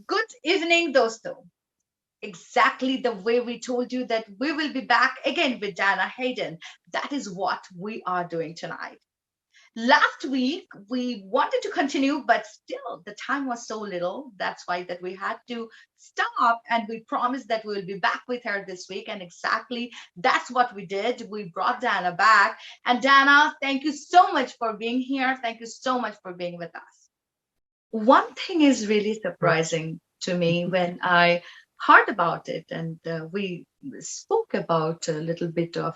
Good evening, dosto. Exactly the way we told you that we will be back again with Dana Hayden. That is what we are doing tonight. Last week we wanted to continue, but still the time was so little. That's why that we had to stop, and we promised that we will be back with her this week. And exactly that's what we did. We brought Dana back. And Dana, thank you so much for being here. Thank you so much for being with us. One thing is really surprising to me when I heard about it, and we spoke about a little bit of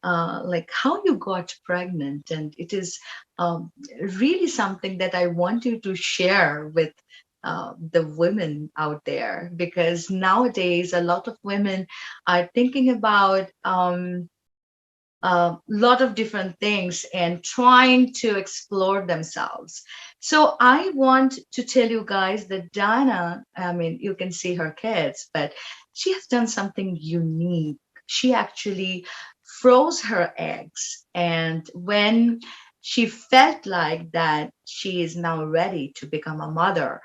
like how you got pregnant, and it is really something that I want you to share with the women out there, because nowadays a lot of women are thinking about a lot of different things and trying to explore themselves. So I want to tell you guys that Dana, I mean, you can see her kids, but she has done something unique. She actually froze her eggs. And when she felt like that she is now ready to become a mother,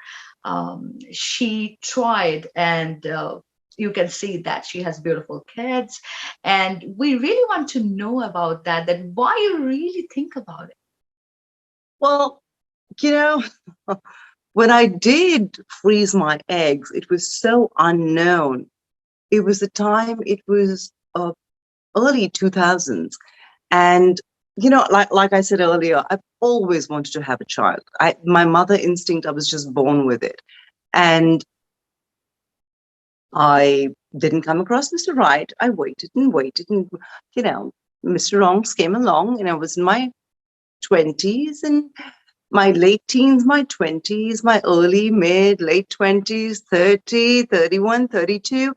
she tried, and you can see that she has beautiful kids, and we really want to know about that why you really think about it. Well, you know, when I did freeze my eggs, it was so unknown. It was the time, it was early 2000s. And, like I said earlier, I've always wanted to have a child. My mother instinct, I was just born with it. And I didn't come across Mr. Right. I waited and waited, and, you know, Mr. Wrongs came along, and I was in my 20s and my late teens, my 20s, my early, mid, late 20s, 30, 31, 32.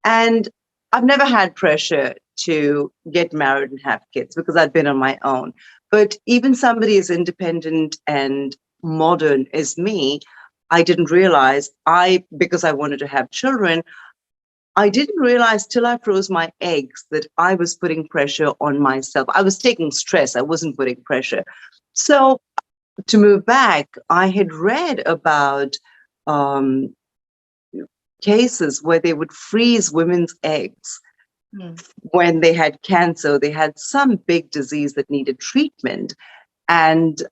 And I've never had pressure to get married and have kids because I've been on my own. But even somebody as independent and modern as me, I didn't realize because I wanted to have children, I didn't realize till I froze my eggs that I was putting pressure on myself. I was taking stress. I wasn't putting pressure. So to move back, I had read about um, cases where they would freeze women's eggs Mm. when they had cancer, they had some big disease that needed treatment. And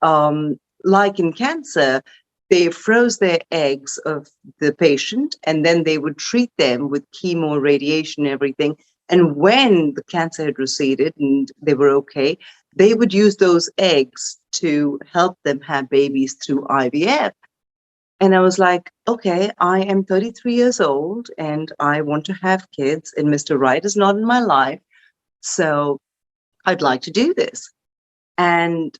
like in cancer, they froze their eggs of the patient, and then they would treat them with chemo, radiation, everything. And when the cancer had receded and they were okay, they would use those eggs to help them have babies through IVF. And I was like, okay, I am 33 years old and I want to have kids, and Mr. Right is not in my life. So I'd like to do this. And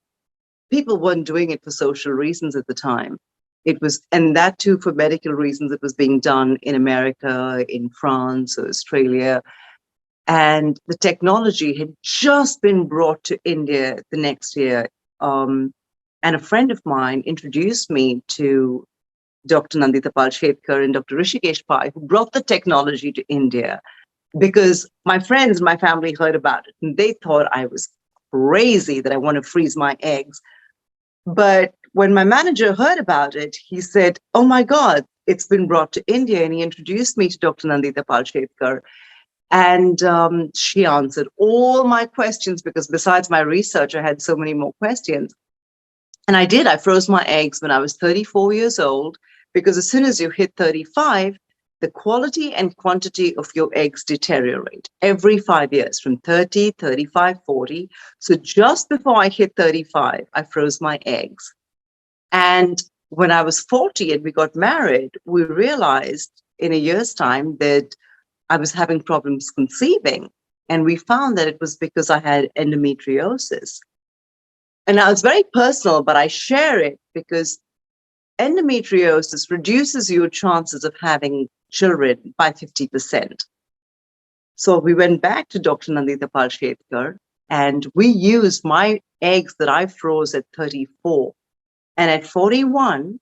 people weren't doing it for social reasons at the time. It was, and that too for medical reasons, it was being done in America, in France, Australia. And the technology had just been brought to India the next year. And a friend of mine introduced me to Dr. Nandita Palshetkar and Dr. Rishikesh Pai, who brought the technology to India, because my friends, my family heard about it, and they thought I was crazy that I want to freeze my eggs. But when my manager heard about it, he said, oh my God, it's been brought to India. And he introduced me to Dr. Nandita Palshetkar. And she answered all my questions, because besides my research, I had so many more questions. And I did. I froze my eggs when I was 34 years old, because as soon as you hit 35, the quality and quantity of your eggs deteriorate every 5 years, from 30, 35, 40. So just before I hit 35, I froze my eggs. And when I was 40 and we got married, we realized in a year's time that I was having problems conceiving. And we found that it was because I had endometriosis. And now it's very personal, but I share it because endometriosis reduces your chances of having children by 50%. So we went back to Dr. Nandita Palshetkar, and we used my eggs that I froze at 34. And at 41,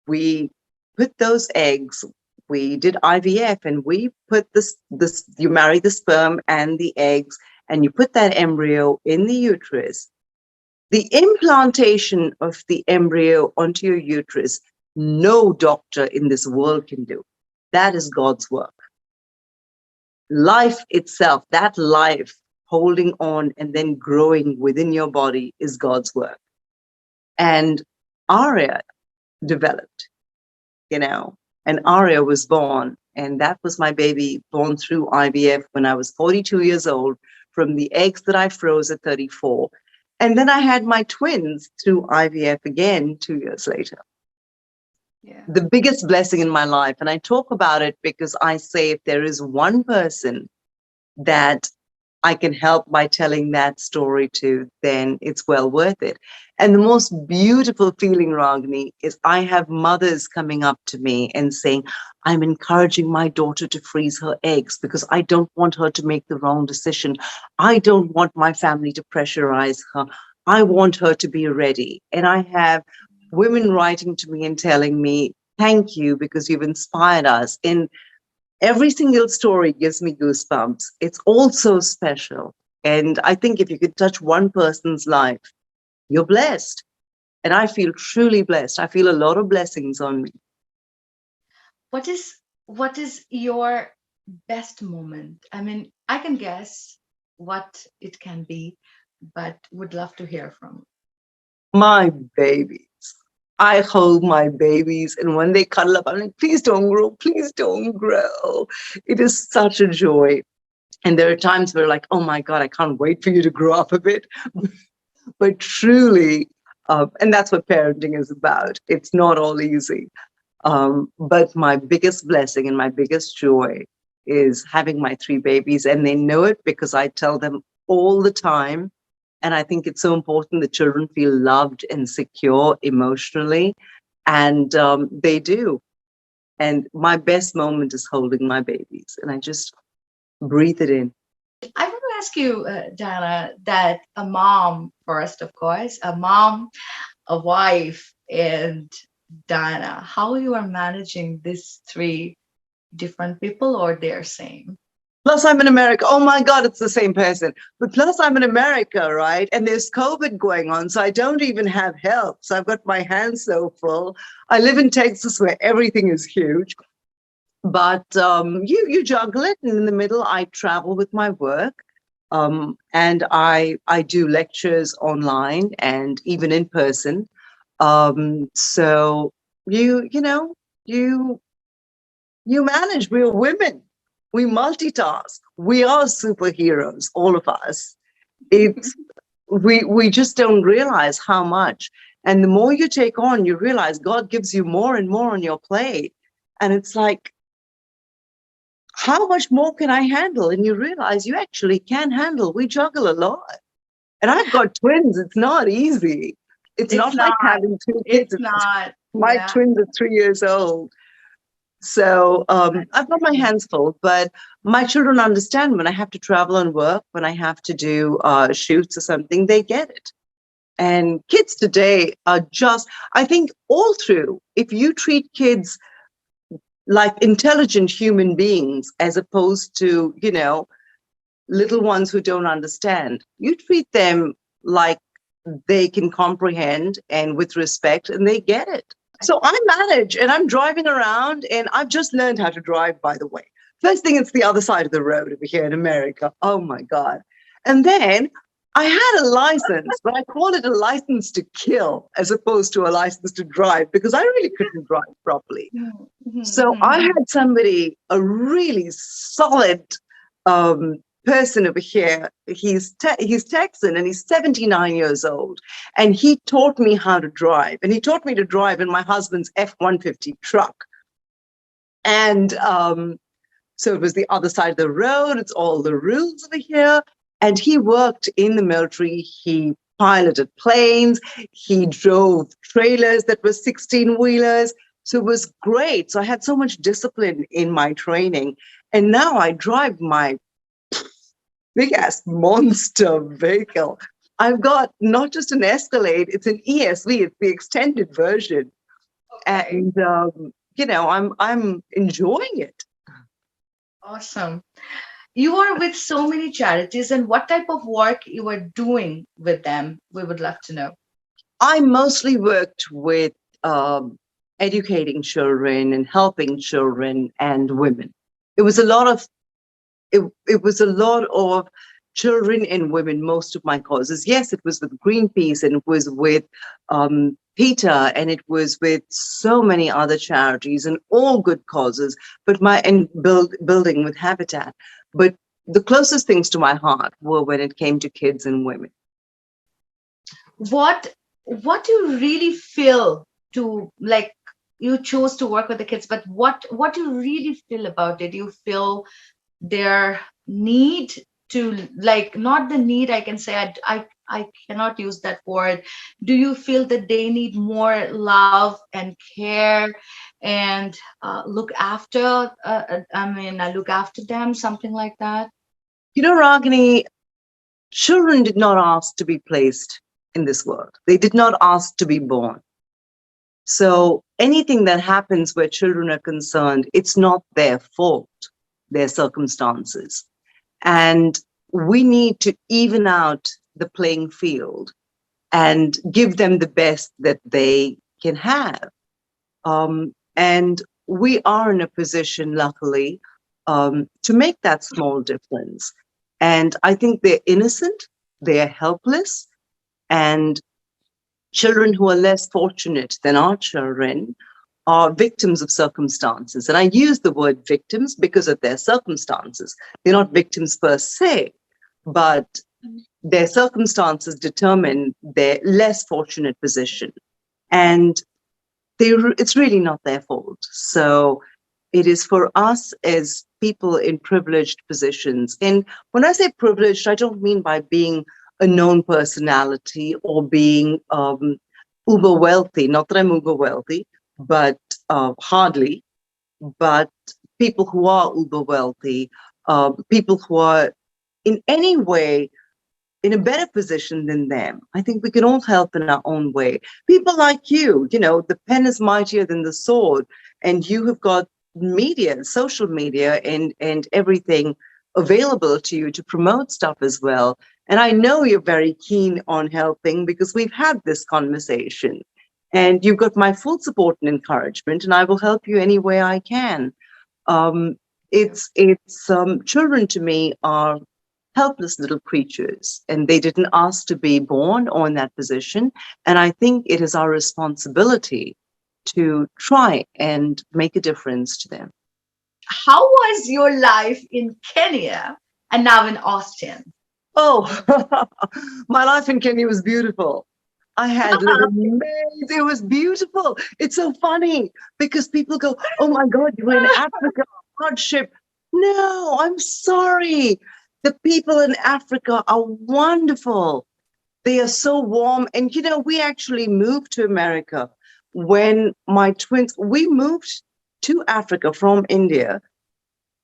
we put those eggs, we did IVF, and we put this, you marry the sperm and the eggs, and you put that embryo in the uterus. The implantation of the embryo onto your uterus no doctor in this world can do. That is God's work. Life itself, that life holding on and then growing within your body is God's work. And Arya developed, and Arya was born. And that was my baby born through IVF when I was 42 years old from the eggs that I froze at 34. And then I had my twins through IVF again 2 years later. Yeah. The biggest blessing in my life. And I talk about it because I say if there is one person that I can help by telling that story to, then it's well worth it. And the most beautiful feeling, Ragini, is I have mothers coming up to me and saying, I'm encouraging my daughter to freeze her eggs because I don't want her to make the wrong decision. I don't want my family to pressurize her. I want her to be ready. And I have women writing to me and telling me, thank you because you've inspired us. And every single story gives me goosebumps. It's all so special. And I think if you could touch one person's life, you're blessed. And I feel truly blessed. I feel a lot of blessings on me. What is your best moment? I mean, I can guess what it can be, but would love to hear from My babies. I hold my babies, and when they cuddle up, I'm like, please don't grow, please don't grow. It is such a joy. And there are times where, like, oh my God, I can't wait for you to grow up a bit. But truly, and that's what parenting is about. It's not all easy. But my biggest blessing and my biggest joy is having my three babies, and they know it because I tell them all the time. And I think it's so important that children feel loved and secure emotionally, and they do. And my best moment is holding my babies, and I just breathe it in. I want to ask you, Diana, that a mom, first, of course, a mom, a wife, and Diana, how you are managing these three different people, or they're same? Plus, I'm in America. Oh my God, it's the same person. But plus, I'm in America, right? And there's COVID going on. So I don't even have help. So I've got my hands so full. I live in Texas where everything is huge. But you juggle it. And in the middle, I travel with my work. And I do lectures online and even in person. So you you manage. We're women. We multitask. We are superheroes, all of us. It's we just don't realize how much. And the more you take on, you realize God gives you more and more on your plate. And it's like, how much more can I handle? And you realize you actually can handle. We juggle a lot. And I've got twins. It's not easy. It's It's not like not. having two kids. It's not. My Yeah. twins are 3 years old. So I've got my hands full, but my children understand when I have to travel and work, when I have to do shoots or something, they get it. And kids today are just, I think, all through, if you treat kids like intelligent human beings as opposed to, little ones who don't understand, you treat them like they can comprehend and with respect, and they get it. So I manage and I'm driving around, and I've just learned how to drive, by the way. First thing, it's the other side of the road over here in America. Oh my God. And then I had a license, but I call it a license to kill as opposed to a license to drive because I really couldn't drive properly. So I had somebody, a really solid person over here. He's Texan and he's 79 years old. And he taught me how to drive. And he taught me to drive in my husband's F-150 truck. And so it was the other side of the road. It's all the rules over here. And he worked in the military. He piloted planes. He drove trailers that were 16-wheelers. So it was great. So I had so much discipline in my training. And now I drive my big ass monster vehicle. I've got not just an Escalade, it's an ESV, it's the extended version. Okay. And I'm enjoying it. Awesome. You are with so many charities, and what type of work you are doing with them? We would love to know. I mostly worked with educating children and helping children and women. It was a lot of it was a lot of children and women, most of my causes. Yes, it was with Greenpeace and it was with PETA and it was with so many other charities and all good causes, but building with Habitat. But the closest things to my heart were when it came to kids and women. What do you really feel to like you chose to work with the kids, but what do you really feel about it? You feel their need to like not the need I can say I cannot use that word. Do you feel that they need more love and care and look after I look after them, something like that? You know, Ragini, children did not ask to be placed in this world. They did not ask to be born. So anything that happens where children are concerned, it's not their fault, their circumstances. And we need to even out the playing field and give them the best that they can have. And we are in a position, luckily, to make that small difference. And I think they're innocent, they're helpless, and children who are less fortunate than our children are victims of circumstances. And I use the word victims because of their circumstances. They're not victims per se, but their circumstances determine their less fortunate position. And it's really not their fault. So it is for us as people in privileged positions. And when I say privileged, I don't mean by being a known personality or being uber wealthy. Not that I'm uber wealthy, but hardly. But people who are uber wealthy, people who are in any way in a better position than them. I think we can all help in our own way. People like you know, the pen is mightier than the sword, and you have got media, social media, and everything available to you to promote stuff as well. And I know you're very keen on helping because we've had this conversation. And you've got my full support and encouragement, and I will help you any way I can. Um, it's children to me are helpless little creatures, and they didn't ask to be born or in that position. And I think it is our responsibility to try and make a difference to them. How was your life in Kenya and now in Austin? Oh, my life in Kenya was beautiful. I had little maids. It was beautiful. It's so funny because people go, "Oh my God, you were in Africa, hardship." No, I'm sorry. The people in Africa are wonderful. They are so warm. And, you know, we actually moved to America when we moved to Africa from India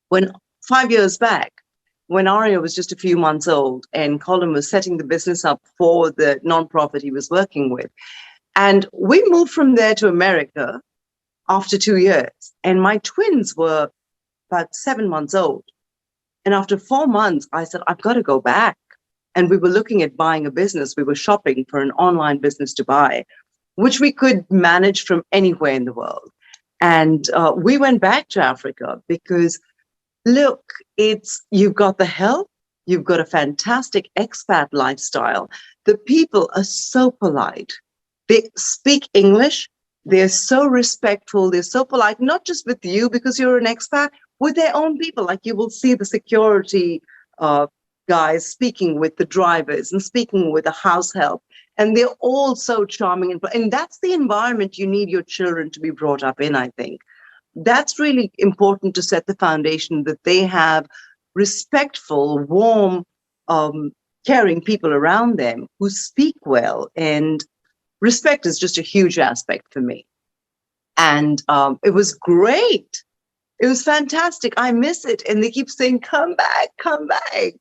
when 5 years back, when Arya was just a few months old and Colin was setting the business up for the nonprofit he was working with. And we moved from there to America after 2 years. And my twins were about 7 months old. And after 4 months, I said, I've got to go back. And we were looking at buying a business. We were shopping for an online business to buy, which we could manage from anywhere in the world. And we went back to Africa because, look, you've got the help. You've got a fantastic expat lifestyle. The people are so polite. They speak English. They're so respectful. They're so polite, not just with you because you're an expat, with their own people. Like you will see the security guys speaking with the drivers and speaking with the house help. And they're all so charming. And that's the environment you need your children to be brought up in, I think. That's really important to set the foundation that they have respectful, warm, caring people around them who speak well. And respect is just a huge aspect for me. And it was great. It was fantastic. I miss it. And they keep saying, come back, come back.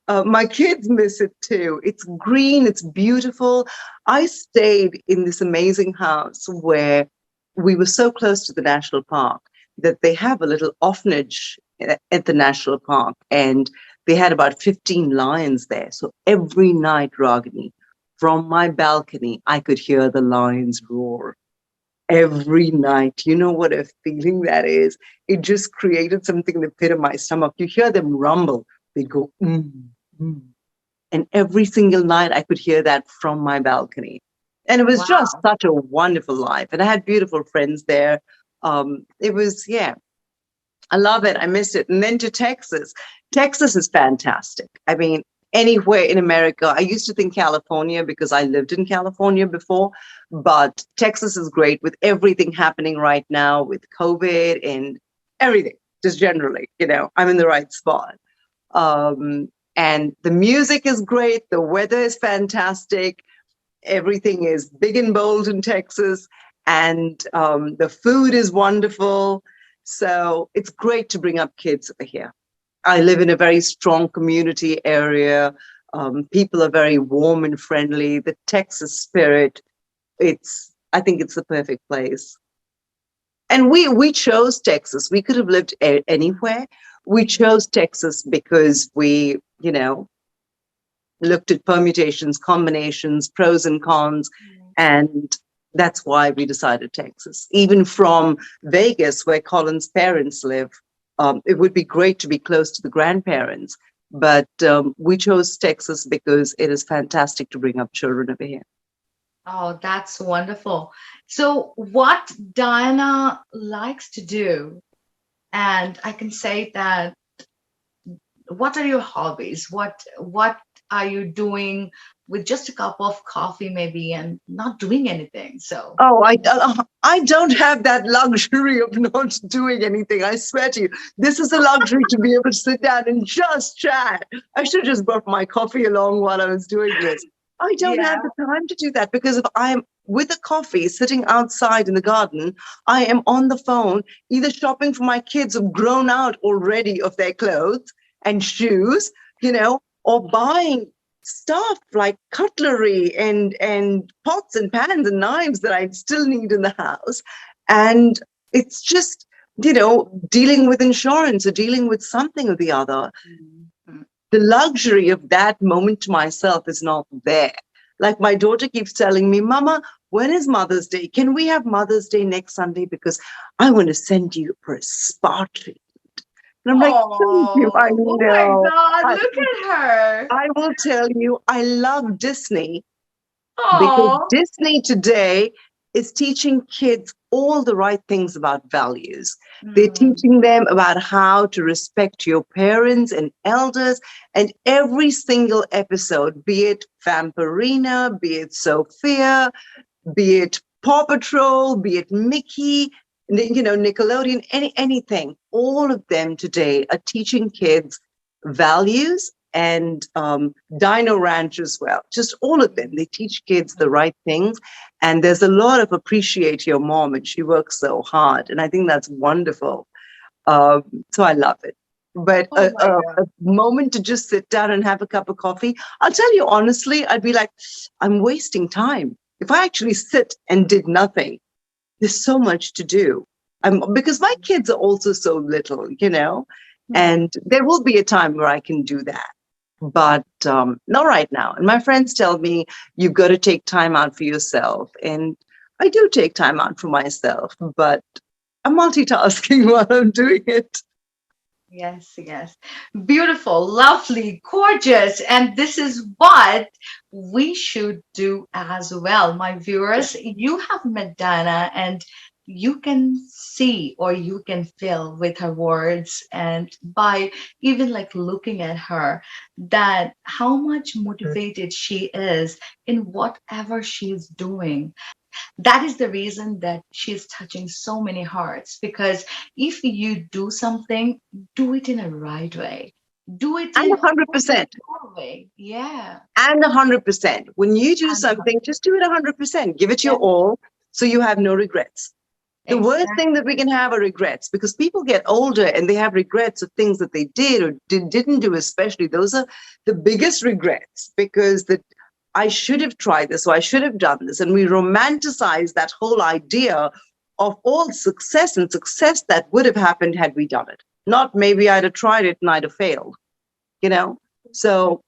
My kids miss it too. It's green, it's beautiful. I stayed in this amazing house where we were so close to the national park that they have a little orphanage at the national park. And they had about 15 lions there. So every night, Ragini, from my balcony, I could hear the lions roar. every night. You know what a feeling that is? It just created something in the pit of my stomach. You hear them rumble, they'd go, mm. And every single night I could hear that from my balcony. And it was just Wow. such a wonderful life. And I had beautiful friends there. It was, yeah, I love it. I miss it. And then to Texas. Texas is fantastic. I mean, anywhere in America. I used to think California because I lived in California before, but Texas is great with everything happening right now with COVID and everything, just generally, I'm in the right spot. And the music is great. The weather is fantastic. Everything is big and bold in Texas, and the food is wonderful. So it's great to bring up kids over here. I live in a very strong community area. People are very warm and friendly. The Texas spirit, I think it's the perfect place. And we chose Texas. We could have lived anywhere. We chose Texas because we, looked at permutations, combinations, pros and cons, and that's why we decided Texas. Even from Vegas, where Colin's parents live, it would be great to be close to the grandparents, but we chose Texas because it is fantastic to bring up children over here. Oh, that's wonderful. So, what Diana likes to do, and I can say that, what are your hobbies? What are you doing with just a cup of coffee maybe and not doing anything? So, Oh, I don't have that luxury of not doing anything. I swear to you, this is a luxury to be able to sit down and just chat. I should have just brought my coffee along while I was doing this. I don't have yeah. the time to do that because if I'm with a coffee sitting outside in the garden, I am on the phone, either shopping for my kids who've grown out already of their clothes and shoes, or buying stuff like cutlery and pots and pans and knives that I still need in the house. And it's just, dealing with insurance or dealing with something or the other. Mhm. The luxury of that moment to myself is not there. Like my daughter keeps telling me, Mama, when is Mother's Day? Can we have Mother's Day next Sunday? Because I want to send you for a spa treat. And I'm like, thank you. I Oh, oh my know. God, I, look at her. I will tell you, I love Disney because Oh. Disney today is teaching kids all the right things about values. They're Mm. teaching them about how to respect your parents and elders. And every single episode, be it Vampirina, be it Sophia, be it Paw Patrol, be it Mickey, Nickelodeon, anything, all of them today are teaching kids values and Dino Ranch as well. Just all of them. They teach kids the right things. And there's a lot of appreciate your mom, and she works so hard. And I think that's wonderful. Um, so I love it. But Oh my God. a moment to just sit down and have a cup of coffee, I'll tell you honestly, I'd be like, I'm wasting time. If I actually sit and did nothing, there's so much to do. Because my kids are also so little, Hmm. and there will be a time where I can do that. But not right now. And my friends tell me, you've got to take time out for yourself. And I do take time out for myself, but I'm multitasking while I'm doing it. Yes, yes. Beautiful, lovely, gorgeous. And this is what we should do as well. My viewers, you have met Diana and you can see or you can feel with her words and by even like looking at her that how much motivated she is in whatever she's doing. That is the reason that she's touching so many hearts because if you do something, do it in a right way, do it And in a 100%. your way. Yeah. And 100%. When you do And something, just do it 100%. Give it your yeah, all so you have no regrets. The worst thing that we exactly. can have are regrets because people get older and they have regrets of things that they did or didn't do, especially. Those are the biggest regrets because that I should have tried this or I should have done this. And we romanticize that whole idea of all success and success that would have happened had we done it. Not maybe I'd have tried it and I'd have failed, you know? So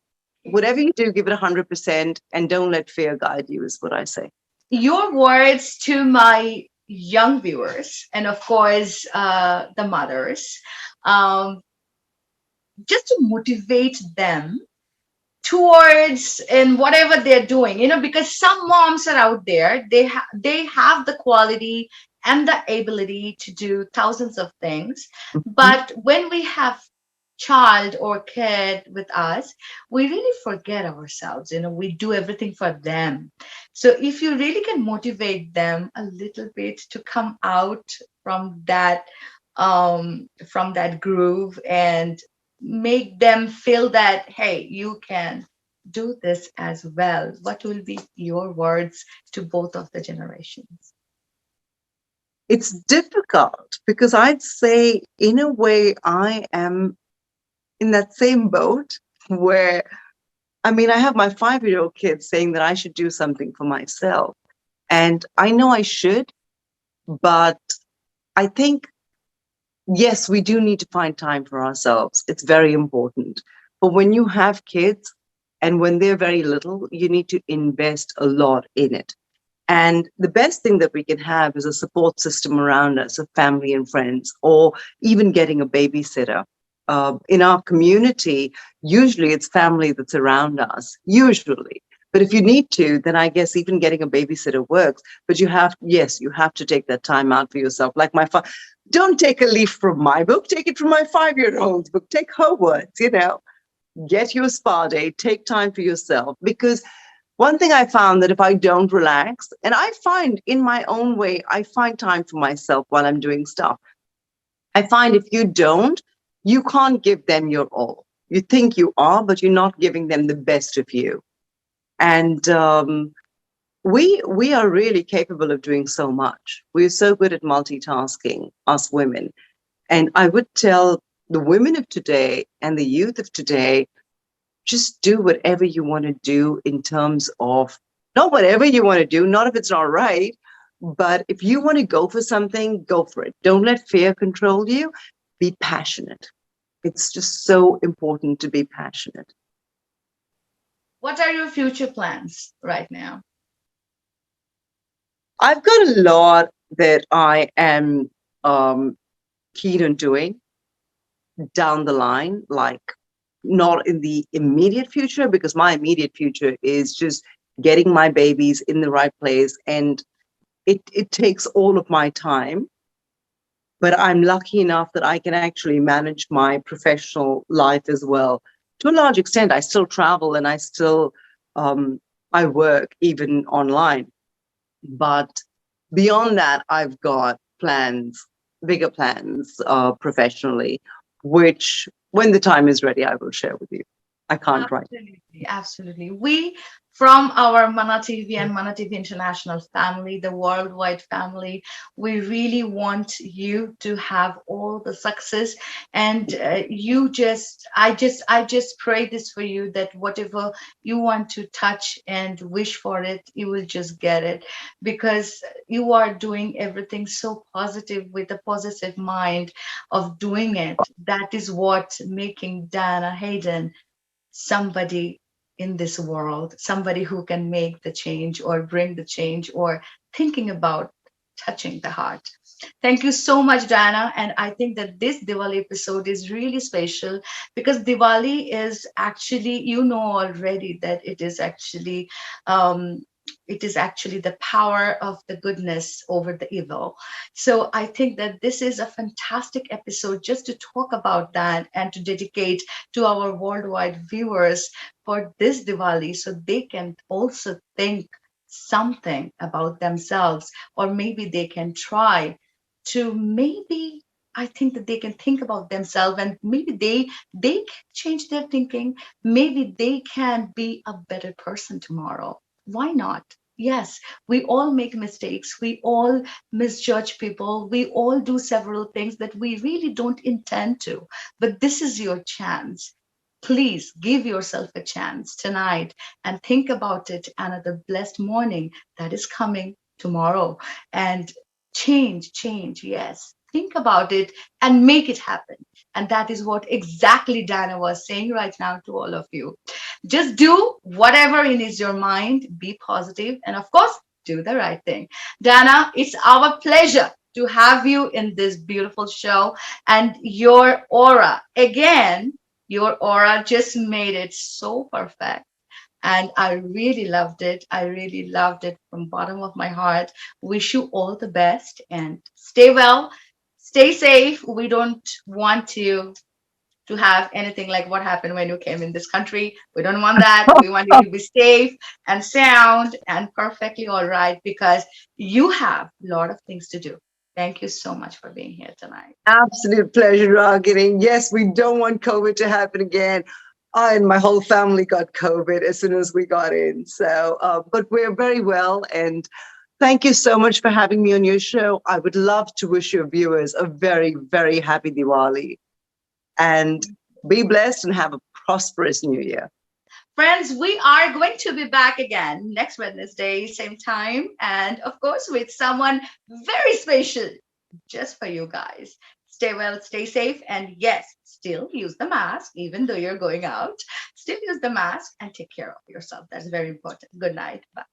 whatever you do, give it 100% and don't let fear guide you, is what I say. Your words to my young viewers and, of course, the mothers, um, just to motivate them towards in whatever they're doing, because some moms are out there, they have the quality and the ability to do thousands of things, Mhm. but when we have child or kid with us, we really forget ourselves, we do everything for them. So if you really can motivate them a little bit to come out from that groove and make them feel that, hey, you can do this as well. What will be your words to both of the generations? It's difficult because I'd say, in a way, I am in that same boat where, I mean, I have my 5-year-old kid saying that I should do something for myself. And I know I should, but I think, yes, we do need to find time for ourselves. It's very important. But when you have kids and when they're very little, you need to invest a lot in it. And the best thing that we can have is a support system around us of family and friends, or even getting a babysitter. In our community, usually it's family that's around us, usually. But if you need to, then I guess even getting a babysitter works. But yes, you have to take that time out for yourself. Like don't take a leaf from my book, take it from my 5-year-old's book, take her words. Get your spa day, take time for yourself. Because one thing I found, that if I don't relax, and I find in my own way, I find time for myself while I'm doing stuff. I find if you don't, you can't give them your all. You think you are, but you're not giving them the best of you. And we are really capable of doing so much. We're so good at multitasking, us women. And I would tell the women of today and the youth of today, just do whatever you want to do, in terms of, not whatever you want to do, not if it's not right, but if you want to go for something, go for it. Don't let fear control you. Be passionate. It's just so important to be passionate. What are your future plans right now? I've got a lot that I am um, keen on doing down the line, like not in the immediate future, because my immediate future is just getting my babies in the right place, and it takes all of my time. But I'm lucky enough that I can actually manage my professional life as well. To a large extent, I still travel and um, I work even online. But beyond that, I've got plans, bigger plans professionally, which when the time is ready, I will share with you. I can't write. Absolutely, absolutely. We, from our Mana TV and Mana TV International family, the worldwide family, we really want you to have all the success. And I just pray this for you, that whatever you want to touch and wish for it, you will just get it, because you are doing everything so positive with a positive mind of doing it. That is what making Dana Hayden somebody in this world, somebody who can make the change or bring the change or thinking about touching the heart. Thank you so much, Diana. And I think that this Diwali episode is really special, because Diwali is actually, already that um, it is actually the power of the goodness over the evil. So I think that this is a fantastic episode just to talk about that and to dedicate to our worldwide viewers for this Diwali, so they can also think something about themselves, or maybe they can try to, maybe, I think that they can think about themselves, and maybe they can change their thinking. Maybe they can be a better person tomorrow. Why not? Yes, we all make mistakes. We all misjudge people. We all do several things that we really don't intend to. But this is your chance. Please give yourself a chance tonight and think about it, another blessed morning that is coming tomorrow. And change, yes. Think about it and make it happen. And that is what exactly Dana was saying right now to all of you. Just do whatever in is your mind, be positive, and of course, do the right thing. Dana, it's our pleasure to have you in this beautiful show. And your aura, again, your aura just made it so perfect. And I really loved it. I really loved it from bottom of my heart. Wish you all the best and stay well, stay safe. We don't want to have anything like what happened when you came in this country. We don't want that. We want you to be safe and sound and perfectly all right because you have a lot of things to do. Thank you so much for being here tonight. Absolute pleasure, Ragini. Yes, we don't want COVID to happen again. I and my whole family got COVID as soon as we got in. So, but we're very well. And thank you so much for having me on your show. I would love to wish your viewers a very, very happy Diwali. And be blessed and have a prosperous new year. Friends, we are going to be back again next Wednesday, same time, and of course, with someone very special just for you guys. Stay well, stay safe, and yes, still use the mask, even though you're going out. Still use the mask and take care of yourself. That's very important. Good night. Bye.